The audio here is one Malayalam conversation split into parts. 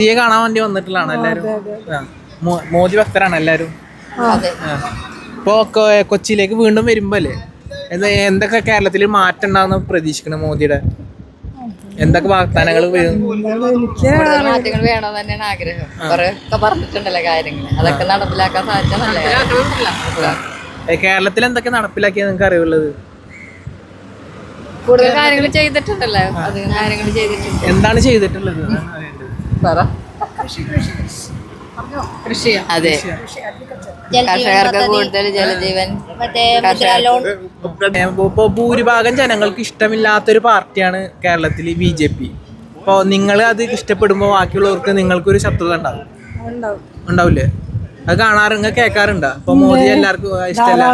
മോദിയെ കാണാൻ വേണ്ടി വന്നിട്ടുള്ളതാണ് എല്ലാരും. മോദി ഭക്തരാണ് എല്ലാരും. ഇപ്പൊ കൊച്ചിയിലേക്ക് വീണ്ടും വരുമ്പോ അല്ലേ എന്തൊക്കെ കേരളത്തിൽ മാറ്റം ഉണ്ടാവുന്ന പ്രതീക്ഷിക്കണം മോദിയുടെ? എന്തൊക്കെ വാഗ്ദാനങ്ങൾ മാറ്റങ്ങൾ വേണമെന്ന് തന്നെയാണ് ആഗ്രഹം. കുറെ പറഞ്ഞിട്ടുണ്ടല്ലോ കാര്യങ്ങൾ, അതൊക്കെ നടപ്പിലാക്കാൻ സാധിച്ചാൽ കേരളത്തിൽ എന്തൊക്കെ നടപ്പിലാക്കിയ നിങ്ങൾക്ക് അറിവുള്ളത്? കൂടുതൽ കാര്യങ്ങൾ ചെയ്തിട്ടുണ്ടല്ലോ, അധികം കാര്യങ്ങൾ ചെയ്തിട്ടുണ്ട്. എന്താണ് ചെയ്തിട്ടുള്ളത്? അതെ, കർഷകർക്ക് കൂടുതൽ ജലജീവൻ. ഇപ്പൊ ഭൂരിഭാഗം ജനങ്ങൾക്ക് ഇഷ്ടമില്ലാത്തൊരു പാർട്ടിയാണ് കേരളത്തിൽ BJP. ഇപ്പൊ നിങ്ങൾ അത് ഇഷ്ടപ്പെടുമ്പോ ബാക്കിയുള്ളവർക്ക് നിങ്ങൾക്കൊരു ശത്രുത ഉണ്ടാവില്ലേ? അത് കാണാറുണ്ട്, കേൾക്കാറുണ്ടോ? ഇപ്പൊ മോദി എല്ലാവർക്കും ഇഷ്ടമല്ല,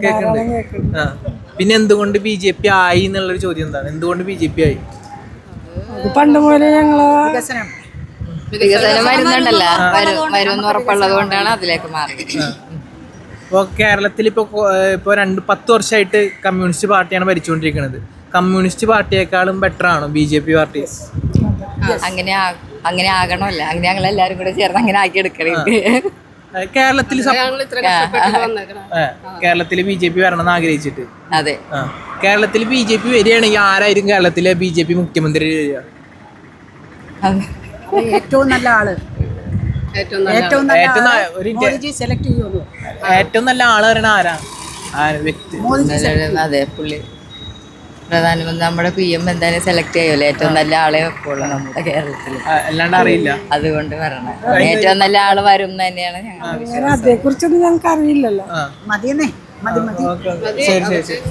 കേൾക്കുന്നുണ്ട്. പിന്നെ എന്തുകൊണ്ട് BJP ആയി എന്നുള്ളൊരു ചോദ്യം എന്താണ്? എന്തുകൊണ്ട് BJP ആയി? പണ്ട് പോലെ ഞങ്ങള് വികസനം വരുന്നുണ്ടല്ലോ, വരുമെന്ന് ഉറപ്പുള്ളത് കൊണ്ടാണ് അതിലേക്ക് മാറിയത്. ഇപ്പോൾ കേരളത്തിൽ ഇപ്പോൾ 10 വർഷമായിട്ട് കമ്മ്യൂണിസ്റ്റ് പാർട്ടിയാണ് ഭരിച്ചുകൊണ്ടിരിക്കുന്നത്. കമ്മ്യൂണിസ്റ്റ് പാർട്ടിയേക്കാളും ബെറ്റർ ആണോ BJP പാർട്ടി? അങ്ങനെ ആകണമല്ല, അങ്ങനെ ഞങ്ങൾ എല്ലാരും കൂടെ ചേർന്ന് അങ്ങനെ ആക്കി എടുക്കണേ. കേരളത്തിൽ BJP വരണമെന്ന് ആഗ്രഹിച്ചിട്ട്. അതെ, കേരളത്തിൽ BJP വരികയാണെങ്കിൽ ആരായിരിക്കും കേരളത്തിലെ BJP മുഖ്യമന്ത്രി വരിക? ഏറ്റവും നല്ല ആള്, ഏറ്റവും നല്ല ആള് പറയണ ആരാ? വ്യക്തി? അതെ, പുള്ളി പ്രധാനമന്ത്രി നമ്മുടെ PM എന്തായാലും സെലക്ട് ചെയ്യുമല്ലോ, ഏറ്റവും നല്ല ആളെ വെക്കുള്ളൂ നമ്മുടെ കേരളത്തിൽ. അല്ലാണ്ട് അറിയില്ല, അതുകൊണ്ട് പറയണേ ഏറ്റവും നല്ല ആള് വരും തന്നെയാണ് ഞങ്ങൾ. അതേ കുറിച്ചൊന്നും ഞങ്ങൾക്ക് അറിയില്ലല്ലോ. ശരി ശരി ശരി.